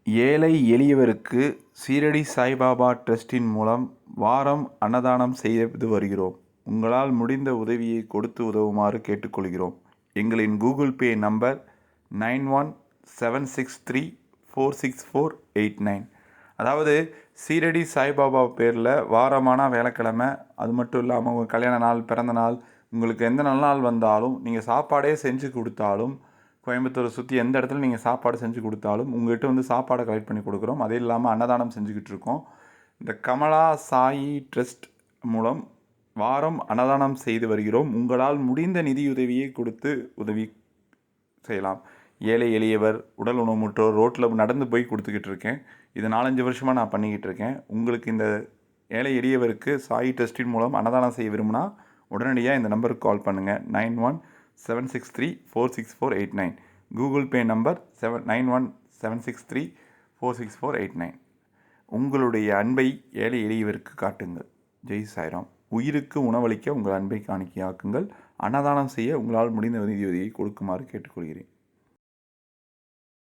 ஏழை எளியவருக்கு சீரடி சாய்பாபா ட்ரஸ்டின் மூலம் வாரம் அன்னதானம் செய்து வருகிறோம். உங்களால் முடிந்த உதவியை கொடுத்து உதவுமாறு கேட்டுக்கொள்கிறோம். எங்களின் கூகுள் பே நம்பர் 9176346489. அதாவது சீரடி சாய்பாபா பேரில் வாரமான வேலைக்கிழமை, அது மட்டும் இல்லாமல் உங்கள் கல்யாண நாள், பிறந்த நாள், உங்களுக்கு எந்த நல்ல நாள் வந்தாலும் நீங்கள் சாப்பாடே செஞ்சு கொடுத்தாலும், கோயம்புத்தூரை சுற்றி எந்த இடத்துல நீங்கள் சாப்பாடு செஞ்சு கொடுத்தாலும் உங்கள்கிட்ட வந்து சாப்பாடை கலெக்ட் பண்ணி கொடுக்குறோம். அதே இல்லாமல் அன்னதானம் செஞ்சுக்கிட்டு இருக்கோம். இந்த கமலா சாயி ட்ரஸ்ட் மூலம் வாரம் அன்னதானம் செய்து வருகிறோம். உங்களால் முடிந்த நிதியுதவியை கொடுத்து உதவி செய்யலாம். ஏழை எளியவர், உடல் ஊனமுற்றோர், ரோட்டில் நடந்து போய் கொடுத்துக்கிட்டு இருக்கேன். இது 4-5 வருஷமாக நான் பண்ணிக்கிட்டு இருக்கேன். உங்களுக்கு இந்த ஏழை எளியவருக்கு சாயி ட்ரஸ்டின் மூலம் அன்னதானம் செய்ய விரும்பினா உடனடியாக இந்த நம்பருக்கு கால் பண்ணுங்கள். 9176346489. Google Pay number 9176346489. உங்களுடைய அன்பை ஏழை எளியவருக்கு காட்டுங்கள். ஜெய் சாய்ராம். உயிருக்கு உணவளிக்க உங்கள் அன்பை காணிக்கையாக்குங்கள். அன்னதானம் செய்ய உங்களால் முடிந்த நிதியுதவியை கொடுக்குமாறு கேட்டுக்கொள்கிறேன்.